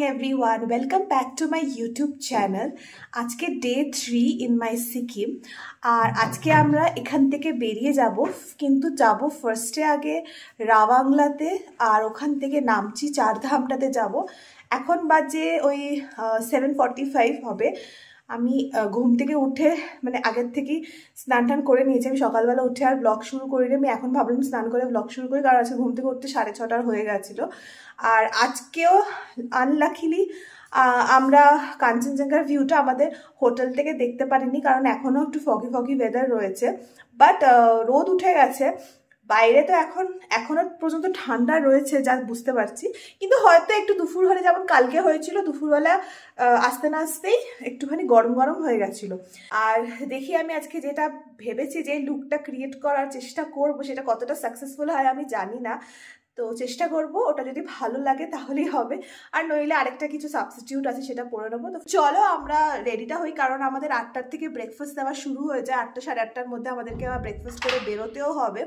everyone, welcome back to my YouTube channel. আজকে day 3 in my Sikkim আর আজকে আমরা এখান থেকে বেরিয়ে যাব, কিন্তু যাব ফার্স্টে আগে রাওয়াংলাতে আর ওখান থেকে নামচি চারধামটাতে যাব। এখন বাজে ওই 7:45 হবে। আমি ঘুম থেকে উঠে মানে আগের থেকেই স্নান টান করে নিয়েছি। আমি সকালবেলা উঠে আর ব্লগ শুরু করিনি। আমি এখন ভাবলাম স্নান করে ব্লগ শুরু করি, কারণ আজকে ঘুম থেকে উঠতে 6:30 হয়ে গেছিলো। আর আজকেও আনলাকিলি আমরা কাঞ্চনজঙ্ঘার ভিউটা আমাদের হোটেল থেকে দেখতে পারিনি, কারণ এখনও একটু ফগি ফগি ওয়েদার রয়েছে। বাট রোদ উঠে গেছে বাইরে, তো এখনো পর্যন্ত ঠান্ডা রয়েছে যা বুঝতে পারছি। কিন্তু হয়তো একটু দুপুর হলে, যেমন কালকে হয়েছিল দুপুরবেলা আসতে না আসতেই একটুখানি গরম গরম হয়ে গেছিলো। আর দেখি আমি আজকে যেটা ভেবেছি যে লুকটা ক্রিয়েট করার চেষ্টা করব, সেটা কতটা সাকসেসফুল হয় আমি জানি না। তো চেষ্টা করব, ওটা যদি ভালো লাগে তাহলেই হবে, আর নইলে আরেকটা কিছু সাবস্টিটিউট আছে সেটা পরে নেবো। তো চলো আমরা রেডিটা হই, কারণ আমাদের 8টার থেকে ব্রেকফাস্ট দেওয়া শুরু হয়ে যায়। 8টা সাড়ে 8টার মধ্যে আমাদেরকে আবার ব্রেকফাস্ট করে বেরোতেও হবে।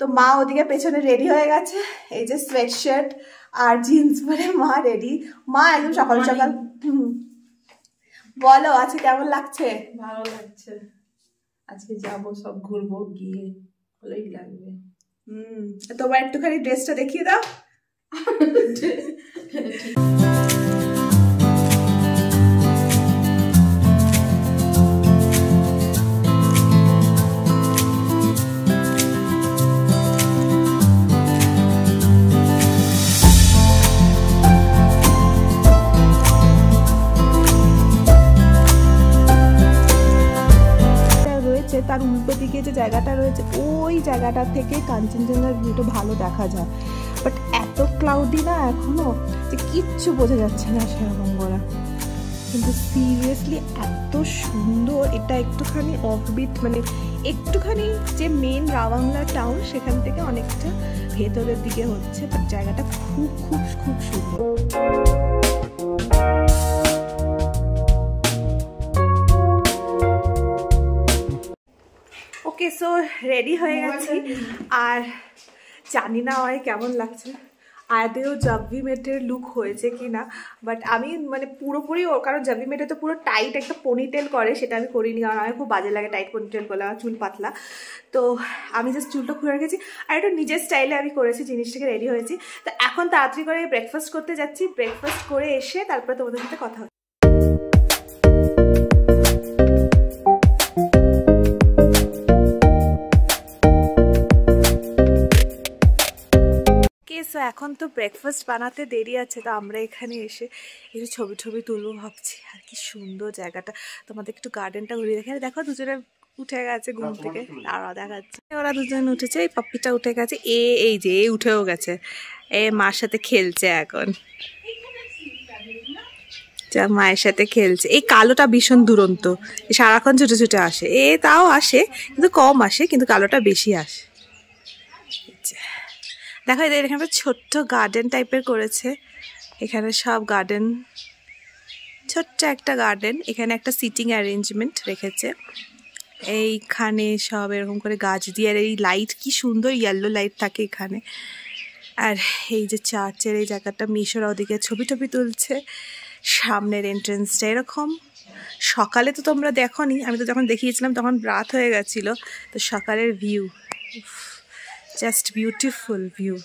তো মা ওদিকে পেছনে রেডি হয়ে গেছে, এই যে সোয়েট শার্ট আর জিন্স পরে মা রেডি। মা একদম সকাল সকাল। বলো আজকে কেমন লাগছে? ভালো লাগছে, আজকে যাবো, সব ঘুরবো, গিয়ে ভালোই লাগবে। তোমার একটুখানি ড্রেসটা দেখিয়ে দাও। তার উল্টো দিকে যে জায়গাটা রয়েছে, ওই জায়গাটা থেকে কাঞ্চনজঙ্ঘার ভিউটা ভালো দেখা যায়। বাট এত ক্লাউডি না এখনো, যে কিচ্ছু বোঝা যাচ্ছে না সেরকম করা। কিন্তু সিরিয়াসলি এত সুন্দর। এটা একটুখানি অফবিট, মানে একটুখানি যে মেন রাওয়াংলা টাউন সেখান থেকে অনেকটা ভেতরের দিকে হচ্ছে। বাট জায়গাটা খুব খুব খুব সুন্দর। ওকে, সো রেডি হয়ে গেছি। আর জানি না আমার কেমন লাগছে, আয়াতেও জাভি মেটের লুক হয়েছে কি না। বাট আমি মানে পুরোপুরি, কারণ জাভি মেটে তো পুরো টাইট একটা পনিটেল করে, সেটা আমি করিনি, কারণ আমার খুব বাজে লাগে টাইট পনিটেল করলে, আমার চুল পাতলা। তো আমি জাস্ট চুলটা খুলে রেখেছি আর একটু নিজের স্টাইলে আমি করেছি জিনিসটাকে, রেডি হয়েছি। তো এখন তাড়াতাড়ি করে ব্রেকফাস্ট করতে যাচ্ছি। ব্রেকফাস্ট করে এসে তারপরে তোমাদের সাথে কথা। সো এখন তো ব্রেকফাস্ট বানাতে দেরি আছে, তো আমরা এখানে এসে একটু ছবি তুলবো ভাবছি। আর কি সুন্দর জায়গাটা, তোমাদের একটু গার্ডেনটা ঘুরিয়ে দেখে। দেখো দুজনে উঠে গেছে ঘুম থেকে, তারা দেখাচ্ছে ওরা দুজন উঠেছে। এই পাপ্পিটা উঠে গেছে, এই যে উঠেও গেছে, এ মার সাথে খেলছে এখন, যা মায়ের সাথে খেলছে। এই কালোটা ভীষণ দুরন্ত, সারাক্ষণ ছুটে ছুটে আসে। তাও আসে কিন্তু কম আসে, কিন্তু কালোটা বেশি আসে। দেখো এদের এখানে ছোট্ট গার্ডেন টাইপের করেছে। এখানে সব গার্ডেন, ছোট্ট একটা গার্ডেন। এখানে একটা সিটিং অ্যারেঞ্জমেন্ট রেখেছে। এইখানে সব এরকম করে গাছ দিয়ে, আর এই লাইট কি সুন্দর ইয়েলো লাইট থাকে এখানে। আর এই যে চার্চের এই জায়গাটা, মিশরা ওদিকে ছবি তুলছে। সামনের এন্ট্রেন্সটা এরকম। সকালে তো তোমরা দেখোনি, আমি তো যখন দেখিয়েছিলাম তখন রাত হয়ে গেছিলো। তো সকালের ভিউ, just beautiful view.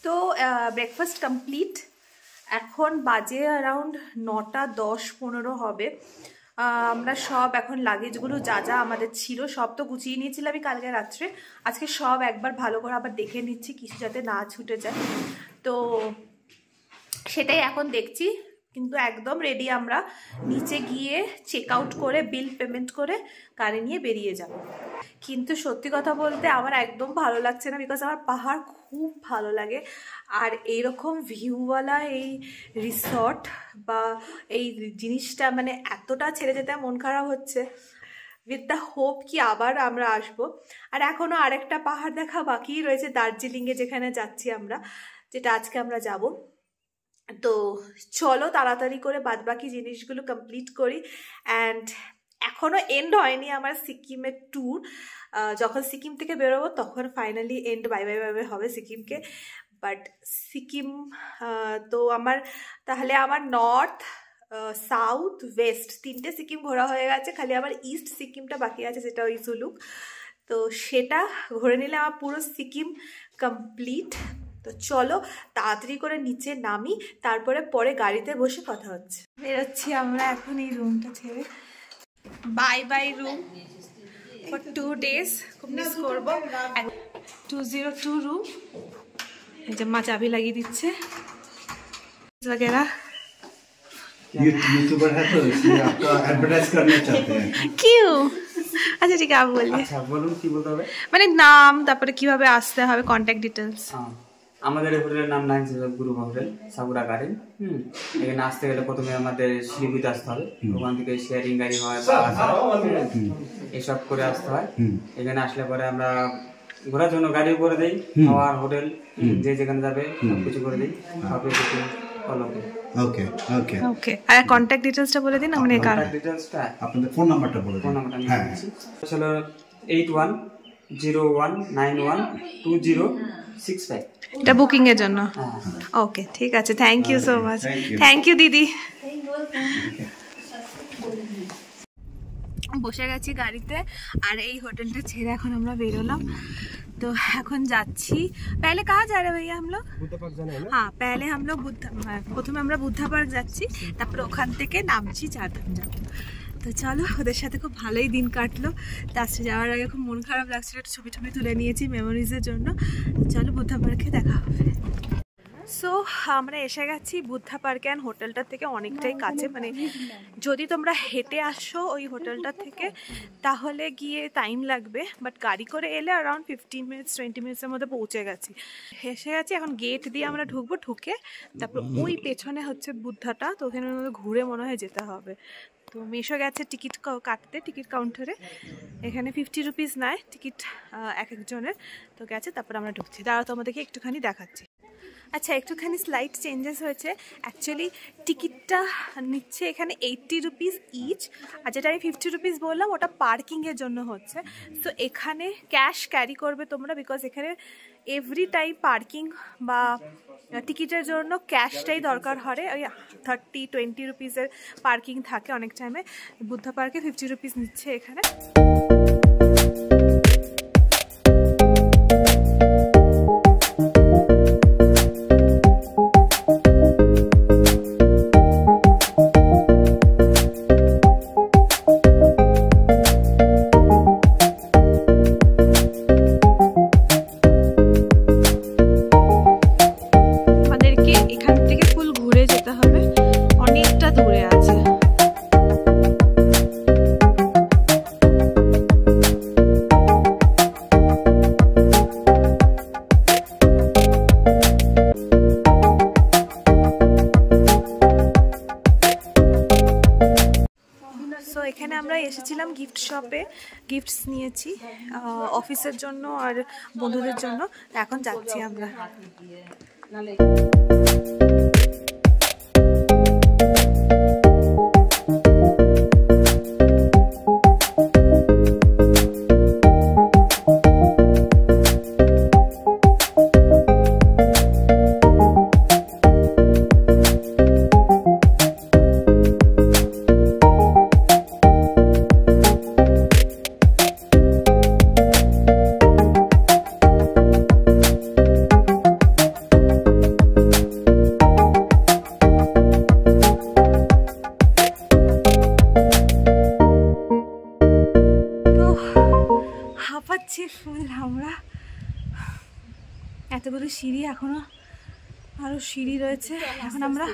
তো ব্রেকফাস্ট কমপ্লিট। এখন বাজে অ্যারাউন্ড 9টা 10-15 হবে। আমরা সব এখন লাগেজগুলো যা যা আমাদের ছিল সব তো গুছিয়ে নিয়েছিলাম আমি কালকে রাত্রে। আজকে সব একবার ভালো করে আবার দেখে নিচ্ছি, কিছু যাতে না ছুটে যায়। তো সেটাই এখন দেখছি। কিন্তু একদম রেডি আমরা, নিচে গিয়ে চেক আউট করে বিল পেমেন্ট করে গাড়ি নিয়ে বেরিয়ে যাব। কিন্তু সত্যি কথা বলতে আমার একদম ভালো লাগছে না, বিকজ আমার পাহাড় খুব ভালো লাগে। আর এইরকম ভিউওয়ালা এই রিসর্ট বা এই জিনিসটা মানে এতটা ছেড়ে যেতে মন খারাপ হচ্ছে। উইথ দ্য হোপ কি আবার আমরা আসবো। আর এখনও আরেকটা পাহাড় দেখা বাকি রয়েছে দার্জিলিংয়ে, যেখানে যাচ্ছি আমরা, যেটা আজকে আমরা যাব। তো চলো তাড়াতাড়ি করে বাদবাকি জিনিসগুলো কমপ্লিট করি। অ্যান্ড এখনও এন্ড হয়নি আমার সিকিমের ট্যুর। যখন সিকিম থেকে বেরোবো তখন finally end bye bye bye bye হবে সিকিমকে। বাট সিকিম তো তাহলে আমার নর্থ, সাউথ, ওয়েস্ট 3টে সিকিম ঘোরা হয়ে গেছে। খালি আমার ইস্ট সিকিমটা বাকি আছে, যেটা ওই সুলুক। তো সেটা ঘুরে নিলে আমার পুরো সিকিম কমপ্লিট। তো চলো তাড়াতাড়ি করে নিচে নামি, তারপরে পরে গাড়িতে বসে কথা হচ্ছে। বেরোচ্ছি আমরা এখন এই রুমটা ছেড়ে। Bye bye room for 2 days, খুব মিস করবো। 202 রুম। এই যে মা চাবি লাগিয়ে দিচ্ছে वगैरह। यूट्यूबर है तो इसलिए आपको एडवर्टाइज करना चाहते हैं। क्यों? আচ্ছা ঠিক আছে বলি। আচ্ছা বলুন কি বলতে হবে? মানে নাম, তারপরে কিভাবে আসতে হবে, কন্ট্যাক্ট ডিটেইলস। আমাদের এই হোটেলের নাম nine group hotel sakura garden. এখানে আসতে গেলে প্রথমে আমাদের শিলিগুড়িতে আসতে হবে। ওখান থেকে শেয়ারিং গাড়ি হয়, এসব করে আসতে হয়। এখানে আসলে পরে আমরা ঘোরার জন্য গাড়ি করে দেই, খাওয়ার হোটেল যে যেখানে যাবে সবকিছু করে দিই। ওকে ওকে ওকে। আর কন্ট্যাক্ট ডিটেইলসটা বলে দিন। আমরা কন্ট্যাক্ট ডিটেইলসটা আপনাদের ফোন নাম্বারটা বলে দিন। ফোন নাম্বারটা আমি দিচ্ছি। চলো 8101912065। এটা বুকিং এর জন্য। ওকে ঠিক আছে, thank you so much. Thank you দিদি। বসে গেছি গাড়িতে আর এই হোটেলটা ছেড়ে এখন আমরা বেরোলাম। तो এখন যাচ্ছি। पहले कहाँ जा रहे हैं भैया हम लोग? बुद्धा पार्क जाना है ना? हाँ पहले हम लोग প্রথমে আমরা বুদ্ধা পার্ক যাচ্ছি, তারপর ওখান থেকে নামছি চারধাম যাবো। তো চলো, ওদের সাথে খুব ভালোই দিন কাটলো। তারপরে যাওয়ার আগে খুব মন খারাপ লাগছিল, একটু ছবি টবি তুলে নিয়েছি মেমোরিজের জন্য। চলো বুদ্ধা পার্কে দেখা হবে। সো আমরা এসে গেছি বুদ্ধা পার্কে। অ্যান্ড হোটেলটার থেকে অনেকটাই কাছে, মানে যদি তোমরা হেঁটে আসো ওই হোটেলটা থেকে তাহলে গিয়ে টাইম লাগবে, বাট গাড়ি করে এলে অ্যারাউন্ড 15 minutes 20 minutes মধ্যে পৌঁছে গেছি। এসে গেছি, এখন গেট দিয়ে আমরা ঢুকবো। ঢুকে তারপর ওই পেছনে হচ্ছে বুদ্ধাটা, তো ওখানে ঘুরে মনে হয় যেতে হবে। তো মিশো গেছে টিকিট কাটতে টিকিট কাউন্টারে। এখানে 50 রুপিস নেয় টিকিট এক একজনের। তো গেছে, তারপর আমরা ঢুকছি। দাঁড়াও তোমাদেরকে একটুখানি দেখাচ্ছি। আচ্ছা একটুখানি স্লাইড চেঞ্জেস হয়েছে। অ্যাকচুয়ালি টিকিটটা নিচ্ছে এখানে 80 রুপিস ইচ, আর যেটা আমি 50 রুপিস বললাম ওটা পার্কিংয়ের জন্য হচ্ছে। তো এখানে ক্যাশ ক্যারি করবে তোমরা, বিকজ এখানে এভরি টাইম পার্কিং বা টিকিটের জন্য ক্যাশটাই দরকার হয়। ওই 30-20 রুপিসের পার্কিং থাকে অনেক টাইমে। বুদ্ধা পার্কে 50 রুপিস নিচ্ছে এখানে। এখানে আমরা এসেছিলাম গিফট শপে, গিফটস নিয়েছি অফিসের জন্য আর বন্ধুদের জন্য। এখন যাচ্ছি আমরা। ফুল আমরা এতগুলো সিঁড়ি, এখনো আরো সিঁড়ি রয়েছে। এখন আমরা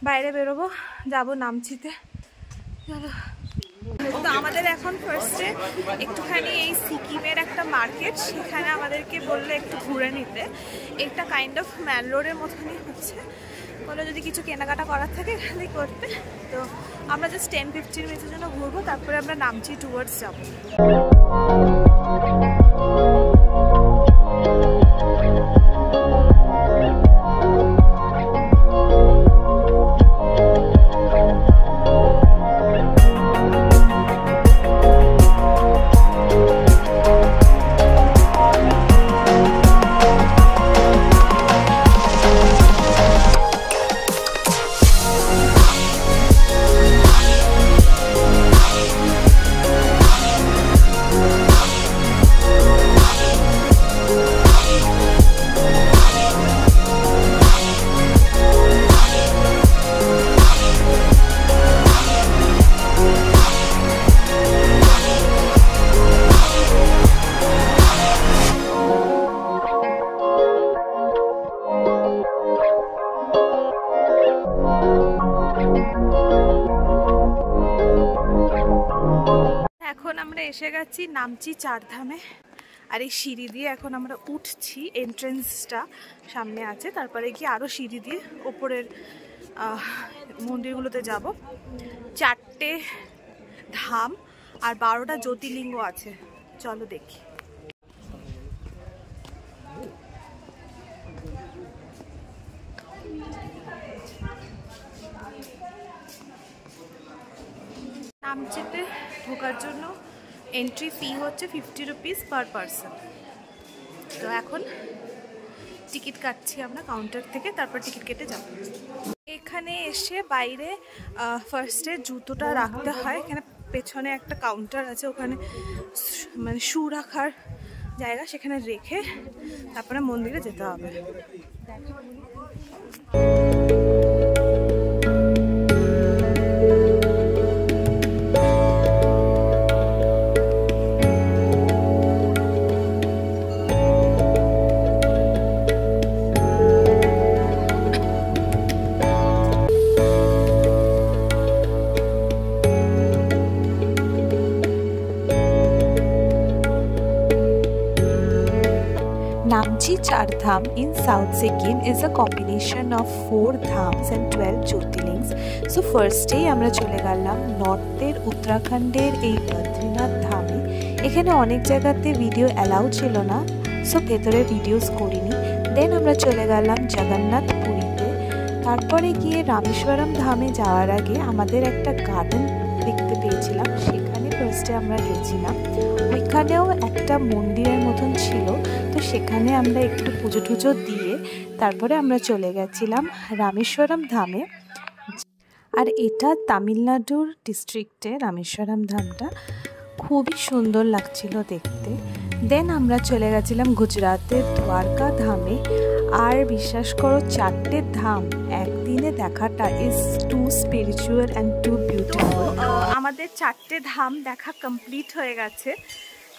বাইরে বেরোবো, যাবো নামচিতে। চলো। তো আমাদের এখন ফার্স্টে একটুখানি এই সিকিমের একটা মার্কেট, সেখানে আমাদেরকে বললো একটু ঘুরে নিতে। এটা কাইন্ড অফ ম্যান রোডের মতনই হচ্ছে। বললো যদি কিছু কেনাকাটা করার থাকে এখানে করতে। তো আমরা জাস্ট 10-15 মিনিটের জন্য ঘুরবো, তারপরে আমরা নামচি টুয়ার্ডস যাবো। গেছি নামচি চারধামে। আর এই সিঁড়ি দিয়ে এখন আমরা উঠছি, এন্ট্রেন্সটা সামনে আছে, তারপরে গিয়ে আরও সিঁড়ি দিয়ে ওপরের মন্দিরগুলোতে যাব। 4টে ধাম আর 12টা জ্যোতির্লিঙ্গ আছে, চলো দেখি। নামচিতে ঢোকার জন্য এন্ট্রি ফি হচ্ছে 50 রুপিস পার পারসন। তো এখন টিকিট কাটছি আমরা কাউন্টার থেকে, তারপর টিকিট কেটে যাব। এখানে এসে বাইরে ফার্স্টে জুতোটা রাখতে হয়। এখানে পেছনে একটা কাউন্টার আছে, ওখানে মানে শু রাখার জায়গা, সেখানে রেখে তারপরে মন্দিরে যেতে হবে। Namchi Chardham in South Sikkim is a combination of 4 dhams and 12 Jyotirlings. So first day আমরা চলে গেলাম নর্থের উত্তরাখণ্ডের এই বদ্রীনাথ ধামে। এখানে অনেক জায়গাতে ভিডিও অ্যালাউ ছিল না, সো ভেতরে ভিডিওস করিনি। দেন আমরা চলে গেলাম জগন্নাথ পুরীতে। তারপরে গিয়ে রামেশ্বরম ধামে যাওয়ার আগে আমাদের একটা গার্ডেন দেখতে পেয়েছিলাম, সেখানে ফার্স্টে আমরা গেছিলাম। ওইখানেও একটা মন্দিরের মতন ছিল, তো সেখানে আমরা একটু পুজো টুজো দিয়ে তারপরে আমরা চলে গেছিলাম রামেশ্বরম ধামে। আর এটা তামিলনাড়ুর ডিস্ট্রিক্টে রামেশ্বরম ধামটা, খুবই সুন্দর লাগছিল দেখতে। দেন আমরা চলে গেছিলাম গুজরাতের দ্বারকা ধামে। আর বিশ্বাস করো 4টে ধাম একদিনে দেখাটা is too spiritual and too beautiful. আমাদের 4টে ধাম দেখা কমপ্লিট হয়ে গেছে,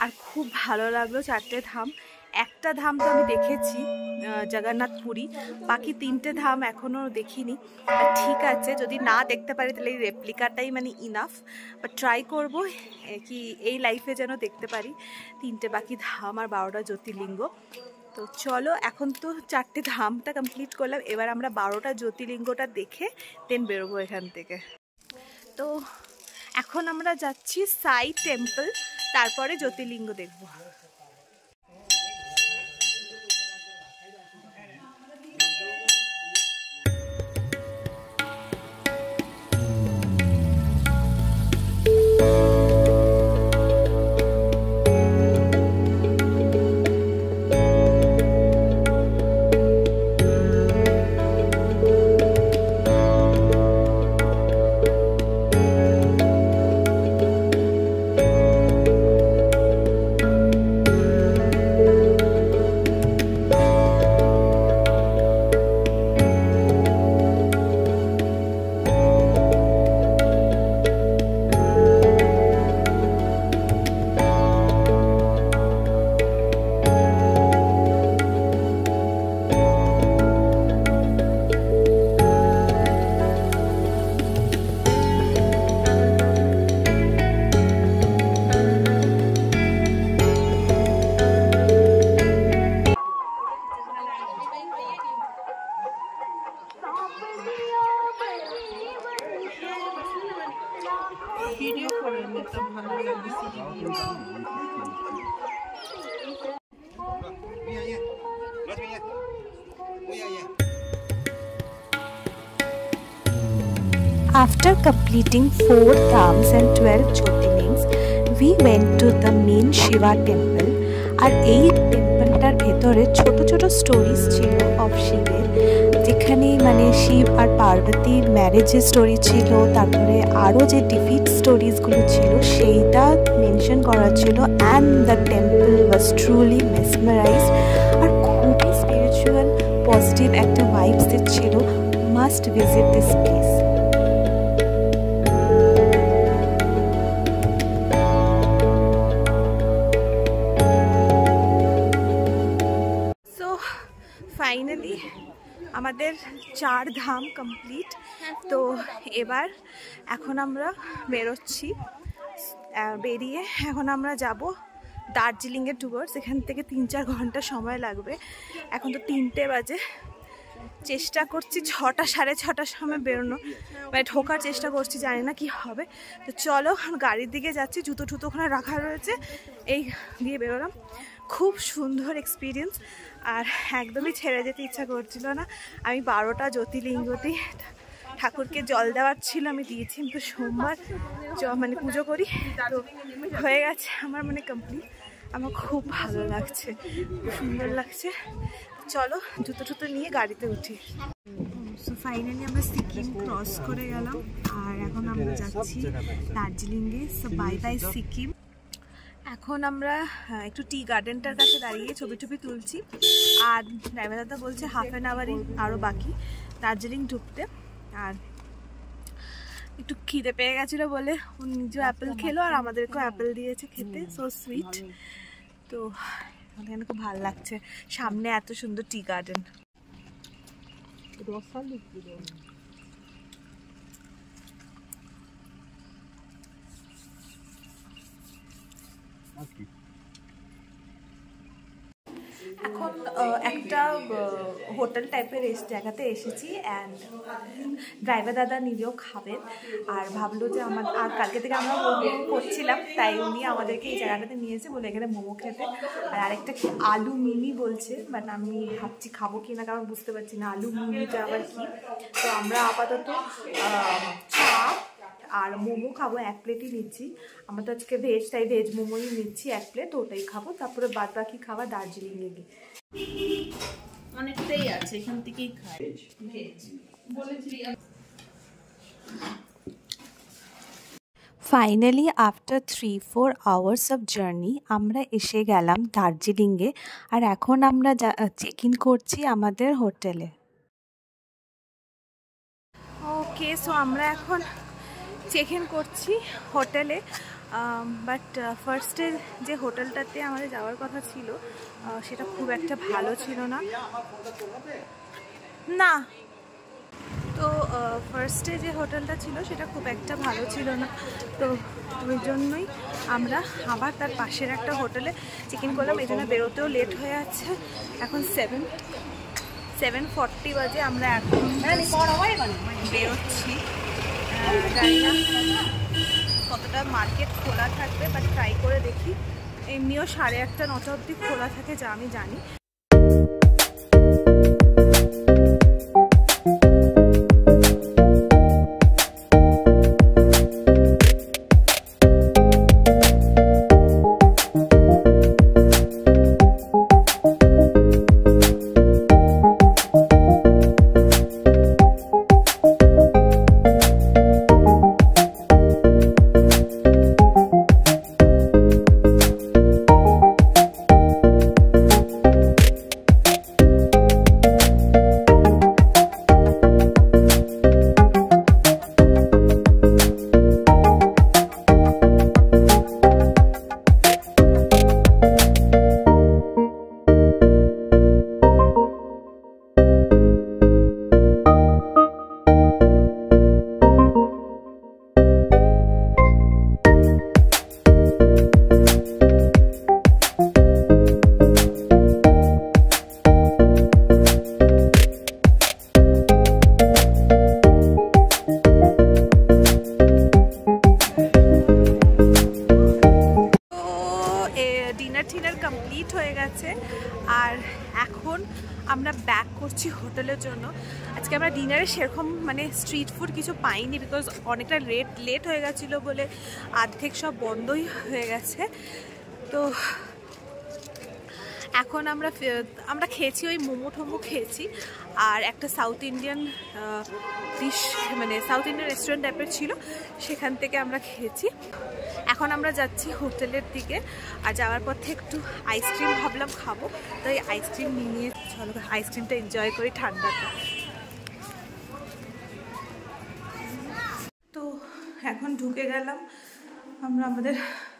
আর খুব ভালো লাগলো 4টে ধাম। একটা ধাম তো আমি দেখেছি, জগন্নাথ পুরী, বাকি 3টে ধাম এখনও দেখিনি। ঠিক আছে, যদি না দেখতে পারি তাহলে এই রেপ্লিকাটাই মানে ইনাফ, বাট ট্রাই করব কি এই লাইফে যেন দেখতে পারি 3টে বাকি ধাম আর 12টা জ্যোতির্লিঙ্গ। তো চলো, এখন তো 4টে ধামটা কমপ্লিট করলাম, এবার আমরা 12টা জ্যোতির্লিঙ্গটা দেখে দেন বেরোবো এখান থেকে। তো এখন আমরা যাচ্ছি সাই টেম্পল, তারপরে জ্যোতির্লিঙ্গ দেখব। ভিডিও করে নিতে ভালো লাগে। After completing 4 dhams and 12 Jyotirlings, we went to the main Shiva temple. আর এই টেম্পলটার ভেতরে ছোট ছোট স্টোরিজ ছিল অফ শিবের, যেখানে মানে শিব আর পার্বতীর ম্যারেজের স্টোরি ছিল, তারপরে আরও যে ডিফিট স্টোরিজগুলো ছিল সেইটা মেনশন করা ছিল। And the temple was truly mesmerized, আর খুবই স্পিরিচুয়াল পজিটিভ একটা ভাইবস দিচ্ছিল। Must visit this place. Finally আমাদের 4 ধাম কমপ্লিট। তো এবার এখন আমরা বেরোচ্ছি। বেরিয়ে এখন আমরা যাব দার্জিলিংয়ের টুয়ার্স। এখান থেকে 3-4 ঘন্টা সময় লাগবে। এখন তো 3টে বাজে, চেষ্টা করছি 6টা 6:30টার সময় বেরোনো, মানে ঢোকার চেষ্টা করছি, জানি না কি হবে। তো চলো গাড়ির দিকে যাচ্ছি, জুতো টুতো ওখানে রাখা রয়েছে, এই দিয়ে বেরোলাম। খুব সুন্দর এক্সপিরিয়েন্স, আর একদমই ছেড়ে যেতে ইচ্ছা করছিল না। আমি 12টা জ্যোতির্লিঙ্গতে ঠাকুরকে জল দেওয়ার ছিল, আমি দিয়েছি। কিন্তু সোমবার মানে পুজো করি, তো হয়ে গেছে আমার মানে কমপ্লিট। আমার খুব ভালো লাগছে, খুব সুন্দর লাগছে। চলো জুতো টুতো নিয়ে গাড়িতে উঠি। সো ফাইনালি আমরা সিকিম ক্রস করে গেলাম, আর এখন আমরা যাচ্ছি দার্জিলিংয়ে। So bye bye Sikkim. এখন আমরা একটু টি গার্ডেনটার কাছে দাঁড়িয়ে ছবি টবি তুলছি, আর ড্রাইভার দাদা বলছে হাফ অ্যান আওয়ারই আরও বাকি দার্জিলিং ঢুকতে। আর একটু খিদে পেয়ে গেছিলো বলে ও নিজেও অ্যাপেল খেলো, আর আমাদেরকেও অ্যাপেল দিয়েছে খেতে। So sweet. তো এখানে খুব ভালো লাগছে, সামনে এত সুন্দর টি গার্ডেন। এখন একটা হোটেল টাইপের জায়গাতে এসেছি, অ্যান্ড ড্রাইভার দাদা নিজেও খাবেন, আর ভাবলো যে আর কালকে থেকে আমরা মোমো করছিলাম, তাই উনি আমাদেরকে এই জায়গাটাতে নিয়েছে বলে এখানে মোমো খেতে। আর আরেকটা কি আলু মিমি বলছে, বাট আমি ভাবছি খাবো কি না, কারণ বুঝতে পারছি না আলু মিমিটা আবার কি। তো আমরা আপাতত চা আর মোমো খাবো, 1 প্লেটই নিচ্ছি। আমরা তো আজকে ভেজ, তাই ভেজ মোমোই নিচ্ছি 1 প্লেট, ওটাই খাবো। তারপরে বাদ বাকি খাওয়া দার্জিলিংয়ে গিয়ে। অনেকটাই আছে, এখান থেকেই খাই ভেজ বলেছি। Finally after 3-4 hours of journey আমরা এসে গেলাম দার্জিলিংয়ে, আর এখন আমরা চেক ইন করছি আমাদের হোটেলে। ওকে, সো আমরা এখন চেক ইন করছি হোটেলে। বাট ফার্স্টে যে হোটেলটাতে আমাদের যাওয়ার কথা ছিল সেটা খুব একটা ভালো ছিল না। তো ফার্স্টে যে হোটেলটা ছিল সেটা খুব একটা ভালো ছিল না, তো ওই জন্যই আমরা আবার তার পাশের একটা হোটেলে চেক ইন করলাম। এই জন্য বেরোতেও লেট হয়ে যাচ্ছে। এখন 7:40 বাজে, আমরা এখন বেরোচ্ছি। জানি না কতটা মার্কেট খোলা থাকবে, বাট ট্রাই করে দেখি। এমনিও 8:30-9টা অবধি খোলা থাকে, যা আমি জানি। ডিনার কমপ্লিট হয়ে গেছে, আর এখন আমরা ব্যাক করছি হোটেলের জন্য। আজকে আমরা ডিনারে সেরকম মানে স্ট্রিট ফুড কিছু পাইনি, বিকজ অনেকটা লেট হয়ে গেছিলো বলে অর্ধেক সব বন্ধই হয়ে গেছে। তো এখন আমরা খেয়েছি ওই মোমো টোমো খেয়েছি, আর একটা সাউথ ইন্ডিয়ান ডিশ মানে সাউথ ইন্ডিয়ান রেস্টুরেন্ট টাইপের ছিল, সেখান থেকে আমরা খেয়েছি। এখন আমরা যাচ্ছি হোটেলের দিকে, আর যাওয়ার পথে একটু আইসক্রিম ভাবলাম খাবো, তাই আইসক্রিম নিয়ে চলো আইসক্রিমটা এনজয় করি ঠান্ডাতে। তো এখন ঢুকে গেলাম আমরা আমাদের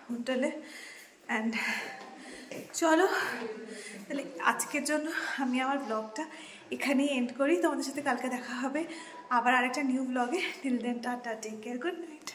হোটেলে, অ্যান্ড চলো তাহলে আজকের জন্য আমি আমার ব্লগটা এখানেই এন্ড করি। তোমাদের সাথে কালকে দেখা হবে আবার আরেকটা নিউ ব্লগে। Till then tata, take care, good night.